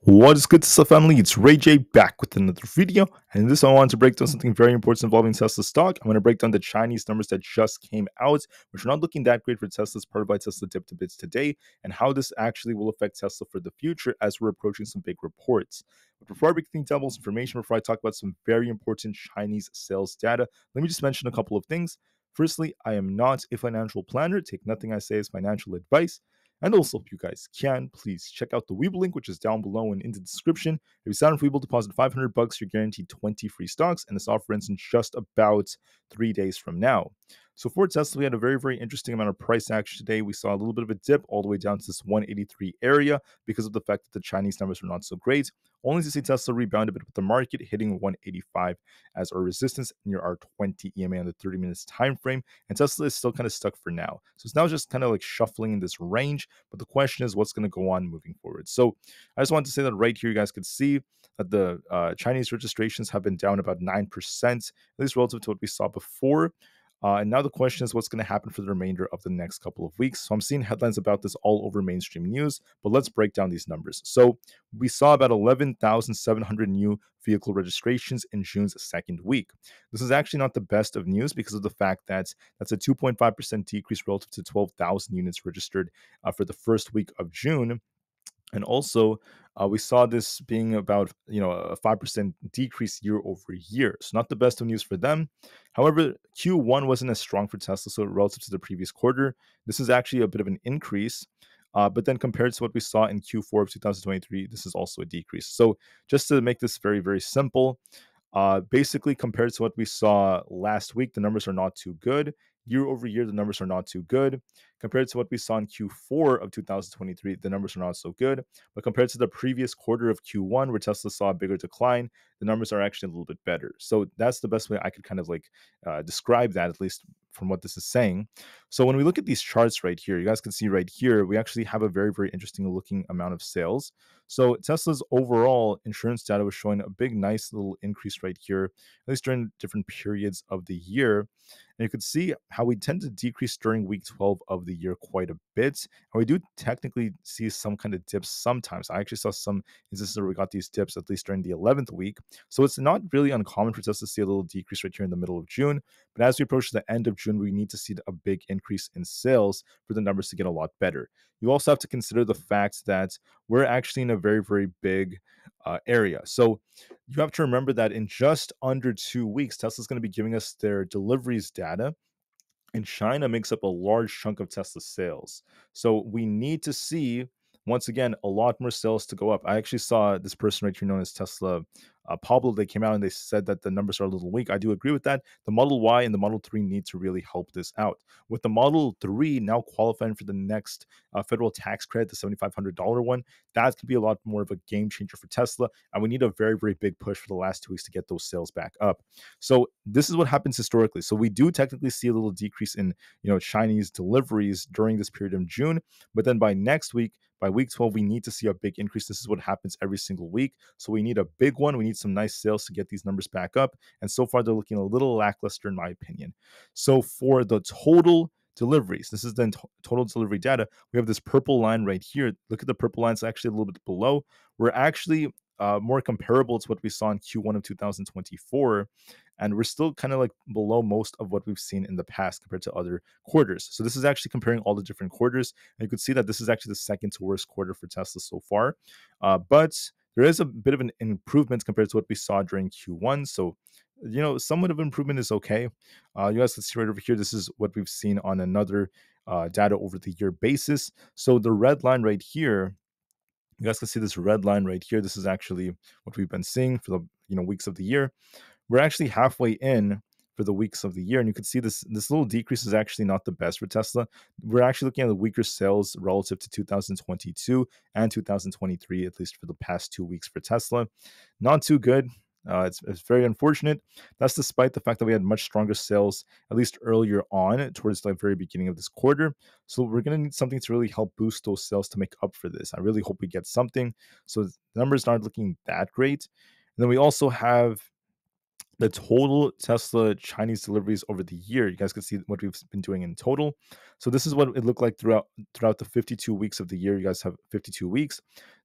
What is good, Tesla family? It's Ray J back with another video. And in this, I want to break down something very important involving Tesla stock. I'm going to break down the Chinese numbers that just came out, which are not looking that great for Tesla's part of why Tesla dipped a bit today, and how this actually will affect Tesla for the future as we're approaching some big reports. But before I break things down, most information, before I talk about some very important Chinese sales data, let me just mention a couple of things. Firstly, I am not a financial planner. Take nothing I say as financial advice. And also, if you guys can, please check out the Weeble link, which is down below and in the description. If you sign up for Weeble, deposit $500, you're guaranteed 20 free stocks, and this offer ends in just about 3 days from now. So for Tesla, we had a very, very interesting amount of price action today. We saw a little bit of a dip all the way down to this 183 area because of the fact that the Chinese numbers were not so great. Only to see Tesla rebound a bit with the market hitting 185 as our resistance near our 20 EMA on the 30 minutes time frame. And Tesla is still kind of stuck for now. So it's now just kind of like shuffling in this range. But the question is, what's going to go on moving forward? So I just wanted to say that right here, you guys could see that the Chinese registrations have been down about 9%, at least relative to what we saw before. And now the question is what's going to happen for the remainder of the next couple of weeks. So I'm seeing headlines about this all over mainstream news, but let's break down these numbers. So we saw about 11,700 new vehicle registrations in June's second week. This is actually not the best of news because of the fact that that's a 2.5% decrease relative to 12,000 units registered for the first week of June. And also, we saw this being about a 5% decrease year over year. So not the best of news for them. However, Q1 wasn't as strong for Tesla, so relative to the previous quarter, this is actually a bit of an increase. But then compared to what we saw in Q4 of 2023, this is also a decrease. So just to make this very, very simple, basically, compared to what we saw last week, the numbers are not too good. Year over year, the numbers are not too good. Compared to what we saw in Q4 of 2023, the numbers are not so good. But compared to the previous quarter of Q1, where Tesla saw a bigger decline, the numbers are actually a little bit better. So that's the best way I could kind of like describe that, at least from what this is saying. So when we look at these charts right here, you guys can see right here, we actually have a very, very interesting looking amount of sales. So Tesla's overall insurance data was showing a big, nice little increase right here, at least during different periods of the year. And you could see how we tend to decrease during week 12 of the year quite a bit. And we do technically see some kind of dips sometimes. I actually saw some instances where we got these dips, at least during the 11th week. So it's not really uncommon for us to see a little decrease right here in the middle of June. But as we approach the end of June, we need to see a big increase in sales for the numbers to get a lot better. You also have to consider the fact that we're actually in a very, very big area. So you have to remember that in just under 2 weeks, Tesla's going to be giving us their deliveries data, and China makes up a large chunk of Tesla's sales. So we need to see, once again, a lot more sales to go up. I actually saw this person right here known as Tesla Pablo. They came out and they said that the numbers are a little weak. I do agree with that. The Model Y and the Model 3 need to really help this out. With the Model 3 now qualifying for the next federal tax credit, the $7,500 one, that could be a lot more of a game changer for Tesla. And we need a very, very big push for the last 2 weeks to get those sales back up. So this is what happens historically. So we do technically see a little decrease in Chinese deliveries during this period of June, but then by next week, by week 12, we need to see a big increase. This is what happens every single week. So we need a big one. We need some nice sales to get these numbers back up. And so far, they're looking a little lackluster, in my opinion. So for the total deliveries, this is the total delivery data. We have this purple line right here. Look at the purple line. It's actually a little bit below. We're actually more comparable to what we saw in Q1 of 2024. And we're still kind of like below most of what we've seen in the past compared to other quarters. So this is actually comparing all the different quarters. And you could see that this is actually the second to worst quarter for Tesla so far. But there is a bit of an improvement compared to what we saw during Q1. So, somewhat of improvement is okay. You guys can see right over here, this is what we've seen on another data over the year basis. So the red line right here, you guys can see this red line right here. This is actually what we've been seeing for the weeks of the year. We're actually halfway in for the weeks of the year, and you can see this little decrease is actually not the best for Tesla. We're actually looking at the weaker sales relative to 2022 and 2023, at least for the past 2 weeks for Tesla. Not too good. It's very unfortunate. That's despite the fact that we had much stronger sales, at least earlier on, towards the very beginning of this quarter. So we're going to need something to really help boost those sales to make up for this. I really hope we get something. So the numbers aren't looking that great. And then we also have the total Tesla Chinese deliveries over the year. You guys can see what we've been doing in total. So this is what it looked like throughout the 52 weeks of the year. You guys have 52 weeks.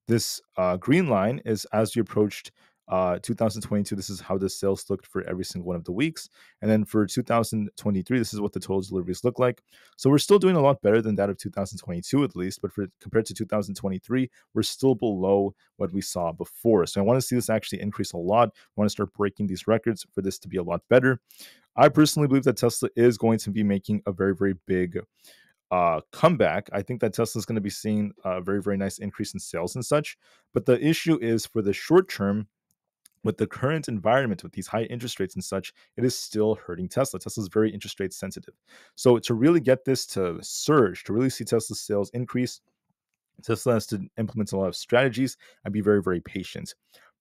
This green line is as we approached 2022. This is how the sales looked for every single one of the weeks. And then for 2023, this is what the total deliveries look like. So we're still doing a lot better than that of 2022 at least, but for compared to 2023, we're still below what we saw before. So I want to see this actually increase a lot. I want to start breaking these records for this to be a lot better. I personally believe that Tesla is going to be making a very, very big comeback. I think that Tesla is going to be seeing a very, very nice increase in sales and such. But the issue is for the short term, with the current environment, with these high interest rates and such, it is still hurting Tesla. Tesla is very interest rate sensitive. So to really get this to surge, to really see Tesla's sales increase, Tesla has to implement a lot of strategies and be very, very patient.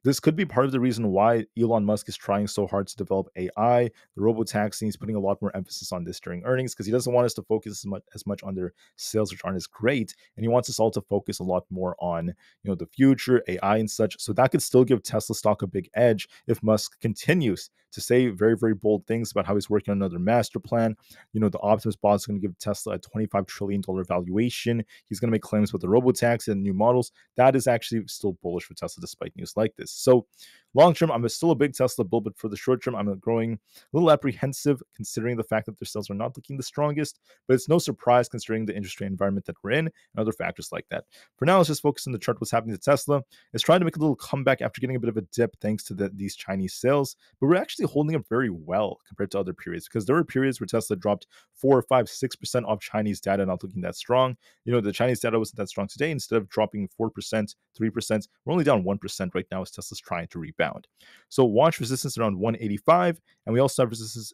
This could be part of the reason why Elon Musk is trying so hard to develop AI, the robotaxi. He's putting a lot more emphasis on this during earnings because he doesn't want us to focus as much on their sales, which aren't as great, and he wants us all to focus a lot more on the future, AI and such. So that could still give Tesla stock a big edge if Musk continues to say very, very bold things about how he's working on another master plan. The Optimus bot is going to give Tesla a $25 trillion valuation. He's going to make claims about the robotaxi and new models. That is actually still bullish for Tesla despite news like this. So long term, I'm still a big Tesla bull, but for the short term, I'm growing a little apprehensive considering the fact that their sales are not looking the strongest, but it's no surprise considering the industry environment that we're in and other factors like that. For now, let's just focus on the chart, what's happening to Tesla. It's trying to make a little comeback after getting a bit of a dip thanks to these Chinese sales, but we're actually holding up very well compared to other periods because there were periods where Tesla dropped 4 or 5, 6% off Chinese data, not looking that strong. The Chinese data wasn't that strong today. Instead of dropping 4%, 3%, we're only down 1% right now as Tesla's trying to rebound. So watch resistance around 185, and we also have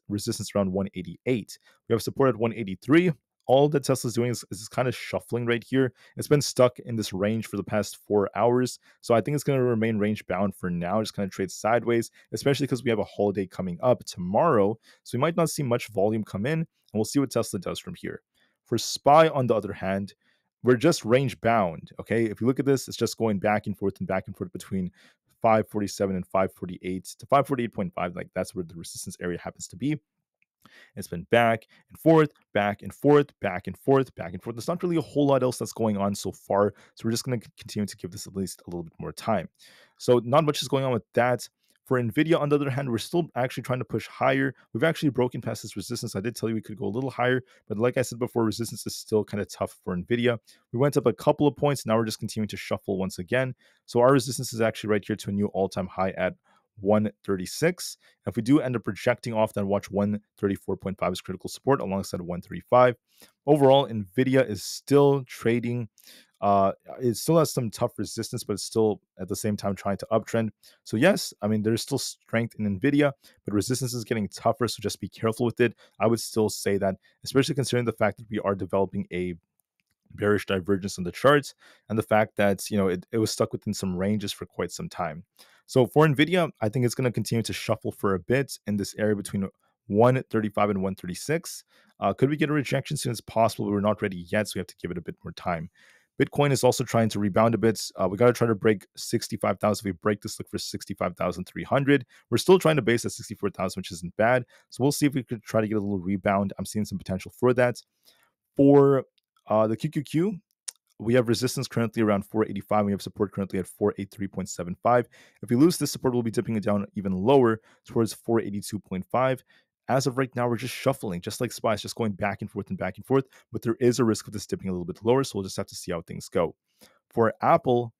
resistance around 188. We have support at 183. All that Tesla's doing is kind of shuffling right here. It's been stuck in this range for the past 4 hours. So I think it's going to remain range bound for now, just kind of trade sideways, especially because we have a holiday coming up tomorrow. So we might not see much volume come in, and we'll see what Tesla does from here. For SPY, on the other hand, we're just range bound. Okay. If you look at this, it's just going back and forth between 547 and 548 to 548.5. Like that's where the resistance area happens to be. It's been back and forth, back and forth, back and forth, back and forth. There's not really a whole lot else that's going on so far. So we're just going to continue to give this at least a little bit more time. So not much is going on with that. For Nvda, on the other hand, we're still actually trying to push higher. We've actually broken past this resistance. I did tell you we could go a little higher, but like I said before, resistance is still kind of tough for Nvda. We went up a couple of points. Now we're just continuing to shuffle once again. So our resistance is actually right here to a new all-time high at 136. If we do end up projecting off, then watch 134.5 as critical support alongside 135. Overall, Nvidia is still trading. It still has some tough resistance, but it's still at the same time trying to uptrend. So yes, I mean, there's still strength in Nvidia, but resistance is getting tougher. So just be careful with it. I would still say that, especially considering the fact that we are developing a bearish divergence on the charts and the fact that it was stuck within some ranges for quite some time. So for Nvidia, I think it's going to continue to shuffle for a bit in this area between 135 and 136. Could we get a rejection soon as possible? We're not ready yet, so we have to give it a bit more time. Bitcoin is also trying to rebound a bit. We got to try to break 65,000. If we break this, look for 65,300. We're still trying to base at 64,000, which isn't bad. So we'll see if we could try to get a little rebound. I'm seeing some potential for that. For the QQQ, we have resistance currently around 485. We have support currently at 483.75. If we lose this support, we'll be dipping it down even lower towards 482.5. As of right now, we're just shuffling, just like SPY, just going back and forth, but there is a risk of this dipping a little bit lower, so we'll just have to see how things go. For Aapl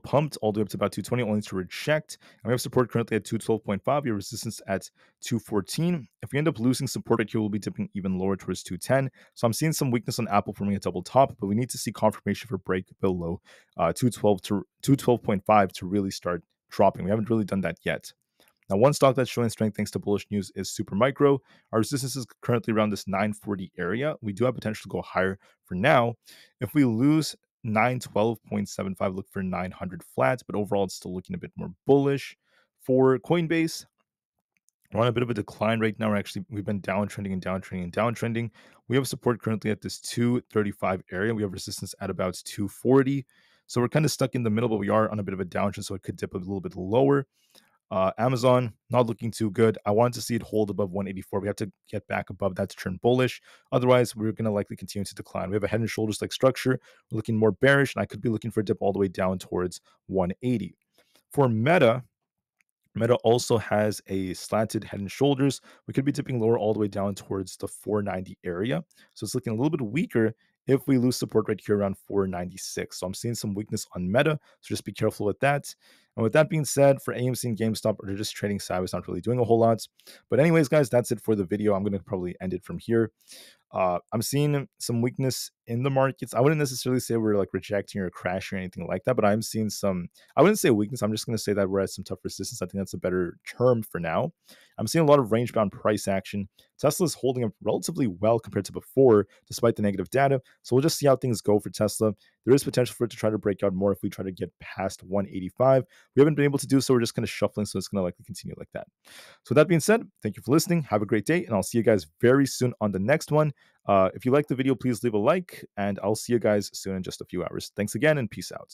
pumped all the way up to about 220, only to reject. And we have support currently at 212.5. We have resistance at 214. If we end up losing support right here, we'll be dipping even lower towards 210. So I'm seeing some weakness on Aapl forming a double top, but we need to see confirmation for break below 212.5 to really start dropping. We haven't really done that yet. Now, one stock that's showing strength thanks to bullish news is Supermicro. Our resistance is currently around this 940 area. We do have potential to go higher for now. If we lose 912.75, look for 900 flat, but overall it's still looking a bit more bullish. For Coinbase, we're on a bit of a decline right now. We've been downtrending. We have support currently at this 235 area. We have resistance at about 240. So we're kind of stuck in the middle, but we are on a bit of a downtrend, so it could dip a little bit lower. Amazon, not looking too good. I wanted to see it hold above 184. We have to get back above that to turn bullish. Otherwise, we're going to likely continue to decline. We have a head and shoulders like structure. We're looking more bearish, and I could be looking for a dip all the way down towards 180. For Meta also has a slanted head and shoulders. We could be dipping lower all the way down towards the 490 area. So it's looking a little bit weaker if we lose support right here around 496. So I'm seeing some weakness on Meta. So just be careful with that. And with that being said, for AMC and GameStop, they're just trading sideways, not really doing a whole lot. But anyways, guys, that's it for the video. I'm going to probably end it from here. I'm seeing some weakness in the markets. I wouldn't necessarily say we're like rejecting or crashing or anything like that, but I'm seeing some, I wouldn't say weakness. I'm just going to say that we're at some tough resistance. I think that's a better term for now. I'm seeing a lot of range bound price action. Tesla is holding up relatively well compared to before, despite the negative data. So we'll just see how things go for Tesla. There is potential for it to try to break out more if we try to get past 185. We haven't been able to do so. We're just kind of shuffling, so it's going to likely continue like that. So with that being said, thank you for listening. Have a great day, and I'll see you guys very soon on the next one. If you like the video, please leave a like, and I'll see you guys soon in just a few hours. Thanks again, and peace out.